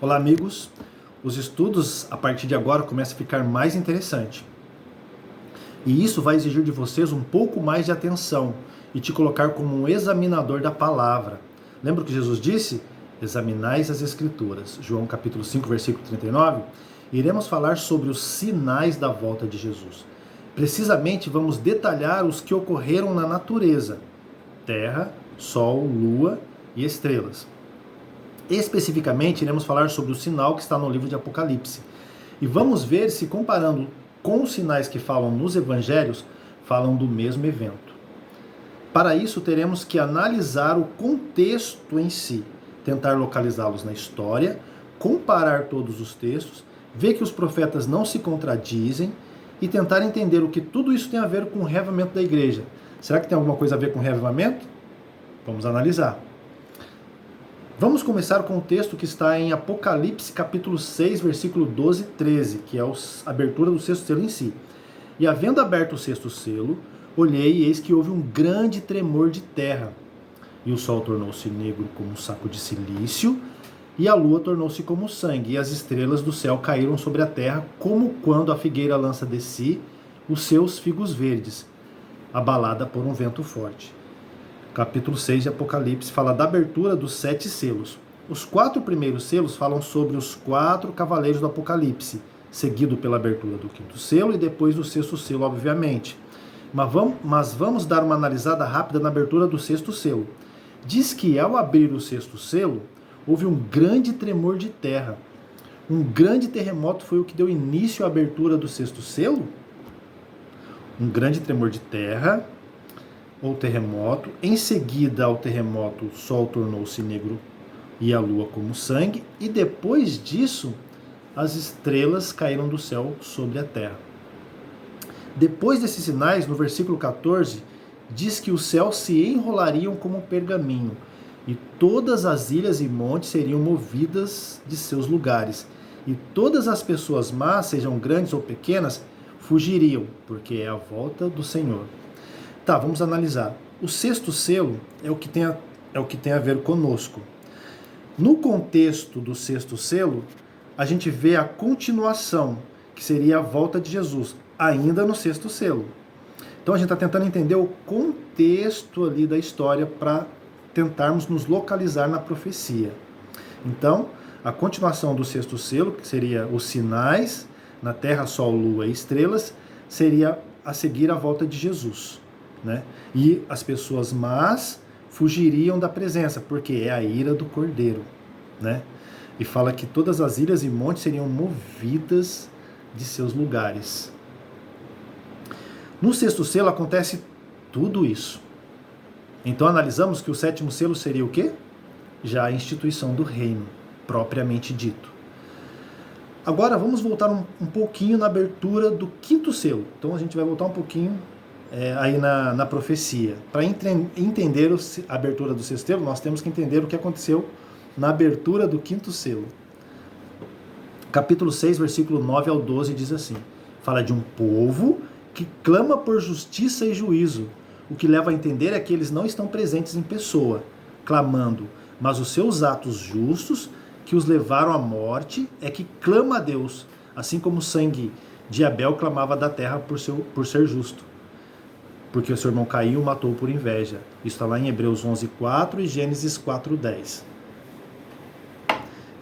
Olá, amigos. Os estudos, a partir de agora, começam a ficar mais interessantes. E isso vai exigir de vocês um pouco mais de atenção e te colocar como um examinador da palavra. Lembra o que Jesus disse? Examinais as Escrituras. João capítulo 5, versículo 39. Iremos falar sobre os sinais da volta de Jesus. Precisamente, vamos detalhar os que ocorreram na natureza: terra, sol, lua e estrelas. Especificamente, iremos falar sobre o sinal que está no livro de Apocalipse. E vamos ver se, comparando com os sinais que falam nos evangelhos, falam do mesmo evento. Para isso, teremos que analisar o contexto em si, tentar localizá-los na história, comparar todos os textos, ver que os profetas não se contradizem e tentar entender o que tudo isso tem a ver com o reavivamento da igreja. Será que tem alguma coisa a ver com o reavivamento? Vamos analisar. Vamos começar com o texto que está em Apocalipse capítulo 6, versículo 12 e 13, que é a abertura do sexto selo em si. E havendo aberto o sexto selo, olhei e eis que houve um grande tremor de terra. E o sol tornou-se negro como um saco de silício, e a lua tornou-se como sangue, e as estrelas do céu caíram sobre a terra, como quando a figueira lança de si os seus figos verdes, abalada por um vento forte. Capítulo 6 de Apocalipse fala da abertura dos 7 selos. Os 4 primeiros selos falam sobre os 4 cavaleiros do Apocalipse, seguido pela abertura do 5º selo e depois do 6º selo, obviamente. Mas vamos dar uma analisada rápida na abertura do 6º selo. Diz que ao abrir o 6º selo, houve um grande tremor de terra. Um grande terremoto foi o que deu início à abertura do 6º selo? Um grande tremor de terra ou terremoto. Em seguida ao terremoto, o sol tornou-se negro e a lua como sangue, e depois disso as estrelas caíram do céu sobre a terra. Depois desses sinais, no versículo 14, diz que os céus se enrolariam como um pergaminho e todas as ilhas e montes seriam movidas de seus lugares, e todas as pessoas más, sejam grandes ou pequenas, fugiriam, porque é a volta do Senhor. Tá, vamos analisar. O 6º selo é o que tem a ver conosco. No contexto do 6º selo, a gente vê a continuação, que seria a volta de Jesus, ainda no 6º selo. Então a gente está tentando entender o contexto ali da história para tentarmos nos localizar na profecia. Então, a continuação do 6º selo, que seria os sinais na terra, sol, lua e estrelas, seria a seguir a volta de Jesus. Né? E as pessoas más fugiriam da presença, porque é a ira do Cordeiro. Né? E fala que todas as ilhas e montes seriam movidas de seus lugares. No 6º selo acontece tudo isso. Então analisamos que o 7º selo seria o quê? Já a instituição do reino, propriamente dito. Agora vamos voltar um pouquinho na abertura do 5º selo. Então a gente vai voltar um pouquinho aí na profecia. Para entender a abertura do 6º selo, nós temos que entender o que aconteceu na abertura do 5º selo. Capítulo 6, versículo 9 ao 12 diz assim: fala de um povo que clama por justiça e juízo. O que leva a entender é que eles não estão presentes em pessoa, clamando, mas os seus atos justos, que os levaram à morte, é que clama a Deus, assim como o sangue de Abel clamava da terra por ser justo, porque o seu irmão Caim o matou por inveja. Isso está lá em Hebreus 11:4 e Gênesis 4:10.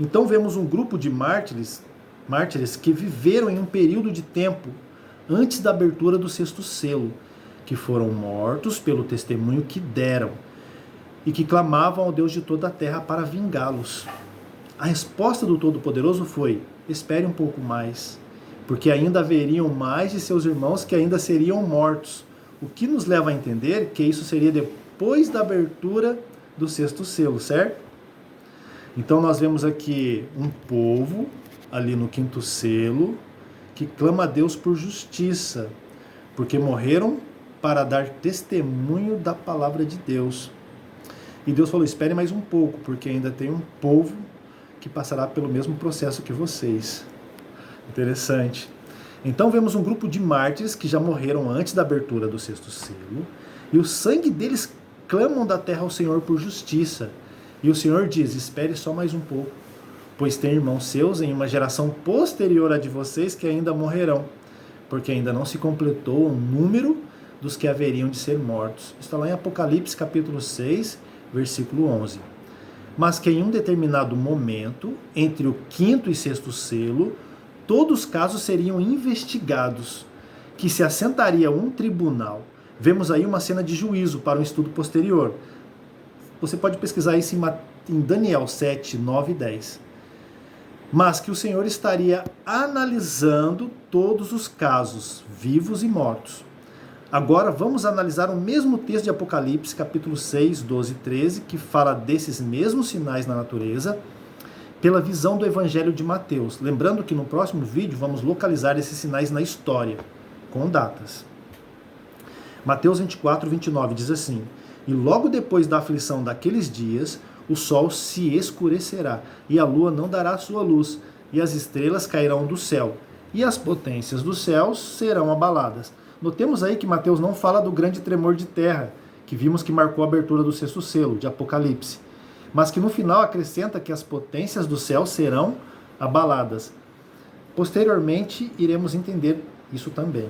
Então vemos um grupo de mártires que viveram em um período de tempo antes da abertura do 6º selo, que foram mortos pelo testemunho que deram e que clamavam ao Deus de toda a terra para vingá-los. A resposta do Todo-Poderoso foi: espere um pouco mais, porque ainda haveriam mais de seus irmãos que ainda seriam mortos. O que nos leva a entender que isso seria depois da abertura do 6º selo, certo? Então nós vemos aqui um povo, ali no 5º selo, que clama a Deus por justiça, porque morreram para dar testemunho da palavra de Deus. E Deus falou: espere mais um pouco, porque ainda tem um povo que passará pelo mesmo processo que vocês. Interessante. Então vemos um grupo de mártires que já morreram antes da abertura do 6º selo, e o sangue deles clamam da terra ao Senhor por justiça. E o Senhor diz: espere só mais um pouco, pois tem irmãos seus em uma geração posterior à de vocês que ainda morrerão, porque ainda não se completou o número dos que haveriam de ser mortos. Está lá em Apocalipse capítulo 6, versículo 11. Mas que em um determinado momento, entre o quinto e sexto selo, todos os casos seriam investigados, que se assentaria um tribunal. Vemos aí uma cena de juízo para um estudo posterior. Você pode pesquisar isso em Daniel 7, 9 e 10. Mas que o Senhor estaria analisando todos os casos, vivos e mortos. Agora vamos analisar o mesmo texto de Apocalipse, capítulo 6, 12 e 13, que fala desses mesmos sinais na natureza, pela visão do Evangelho de Mateus. Lembrando que no próximo vídeo vamos localizar esses sinais na história, com datas. Mateus 24, 29 diz assim: E logo depois da aflição daqueles dias, o sol se escurecerá, e a lua não dará sua luz, e as estrelas cairão do céu, e as potências dos céus serão abaladas. Notemos aí que Mateus não fala do grande tremor de terra, que vimos que marcou a abertura do sexto selo, de Apocalipse, mas que no final acrescenta que as potências do céu serão abaladas. Posteriormente, iremos entender isso também.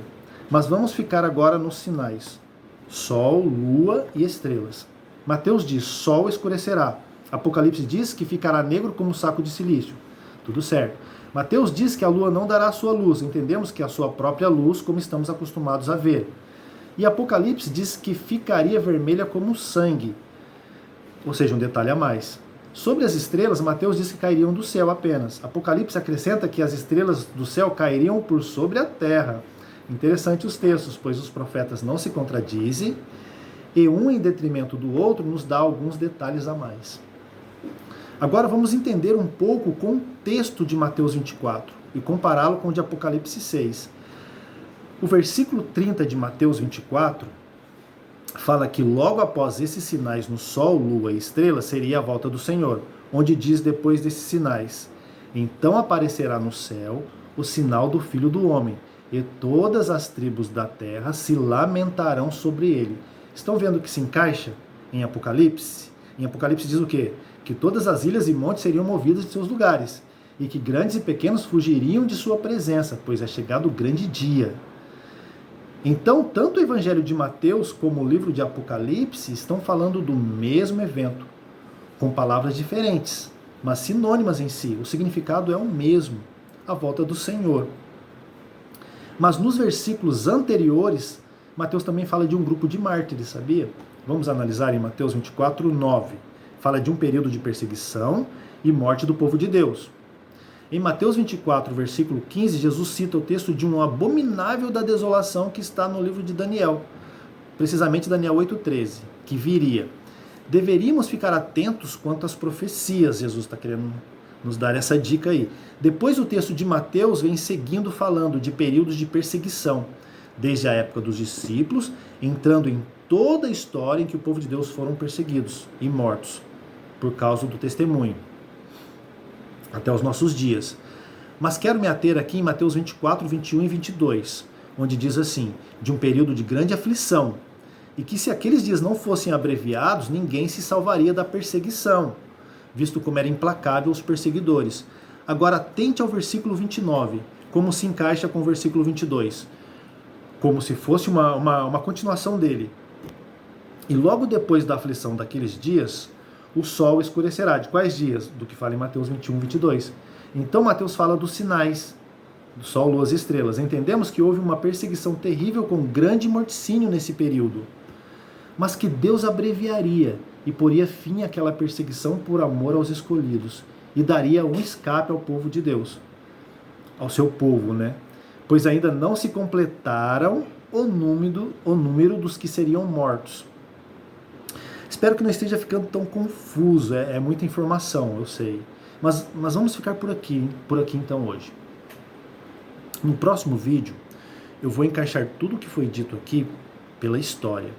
Mas vamos ficar agora nos sinais: sol, lua e estrelas. Mateus diz: sol escurecerá. Apocalipse diz que ficará negro como um saco de silício. Tudo certo. Mateus diz que a lua não dará sua luz. Entendemos que é a sua própria luz, como estamos acostumados a ver. E Apocalipse diz que ficaria vermelha como sangue. Ou seja, um detalhe a mais. Sobre as estrelas, Mateus diz que cairiam do céu apenas. Apocalipse acrescenta que as estrelas do céu cairiam por sobre a terra. Interessante os textos, pois os profetas não se contradizem, e um em detrimento do outro nos dá alguns detalhes a mais. Agora vamos entender um pouco o contexto de Mateus 24 e compará-lo com o de Apocalipse 6. O versículo 30 de Mateus 24 fala que logo após esses sinais no sol, lua e estrela seria a volta do Senhor, onde diz depois desses sinais: Então aparecerá no céu o sinal do Filho do Homem, e todas as tribos da terra se lamentarão sobre ele. Estão vendo que se encaixa em Apocalipse? Em Apocalipse diz o quê? Que todas as ilhas e montes seriam movidas de seus lugares, e que grandes e pequenos fugiriam de sua presença, pois é chegado o grande dia. Então, tanto o Evangelho de Mateus como o livro de Apocalipse estão falando do mesmo evento, com palavras diferentes, mas sinônimas em si. O significado é o mesmo, a volta do Senhor. Mas nos versículos anteriores, Mateus também fala de um grupo de mártires, sabia? Vamos analisar em Mateus 24, 9. Fala de um período de perseguição e morte do povo de Deus. Em Mateus 24, versículo 15, Jesus cita o texto de um abominável da desolação que está no livro de Daniel, precisamente Daniel 8,13, que viria. Deveríamos ficar atentos quanto às profecias, Jesus está querendo nos dar essa dica aí. Depois o texto de Mateus vem seguindo falando de períodos de perseguição, desde a época dos discípulos, entrando em toda a história em que o povo de Deus foram perseguidos e mortos por causa do testemunho, até os nossos dias. Mas quero me ater aqui em Mateus 24, 21 e 22, onde diz assim: de um período de grande aflição, e que se aqueles dias não fossem abreviados, ninguém se salvaria da perseguição, visto como era implacável os perseguidores. Agora atente ao versículo 29, como se encaixa com o versículo 22, como se fosse uma continuação dele. E logo depois da aflição daqueles dias, o sol escurecerá. De quais dias? Do que fala em Mateus 21, 22. Então Mateus fala dos sinais, do sol, luas e estrelas. Entendemos que houve uma perseguição terrível com grande morticínio nesse período, mas que Deus abreviaria e poria fim àquela perseguição por amor aos escolhidos, e daria um escape ao povo de Deus, ao seu povo, né? Pois ainda não se completaram o número dos que seriam mortos. Espero que não esteja ficando tão confuso, é muita informação, eu sei. Mas vamos ficar por aqui então hoje. No próximo vídeo, eu vou encaixar tudo o que foi dito aqui pela história.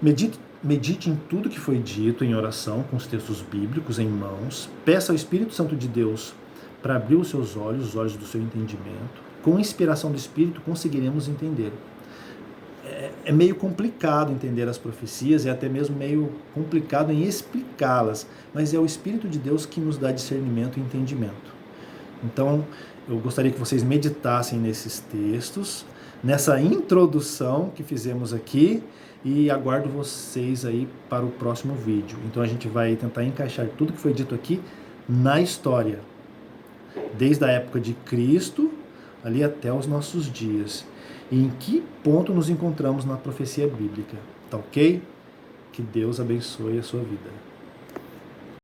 Medite em tudo que foi dito em oração, com os textos bíblicos em mãos. Peça ao Espírito Santo de Deus para abrir os seus olhos, os olhos do seu entendimento. Com inspiração do Espírito, conseguiremos entender. é meio complicado entender as profecias, é até mesmo meio complicado em explicá-las, mas é o Espírito de Deus que nos dá discernimento e entendimento. Então, eu gostaria que vocês meditassem nesses textos, nessa introdução que fizemos aqui, e aguardo vocês aí para o próximo vídeo. Então a gente vai tentar encaixar tudo que foi dito aqui na história, desde a época de Cristo, ali até os nossos dias. E em que ponto nos encontramos na profecia bíblica, tá ok? Que Deus abençoe a sua vida.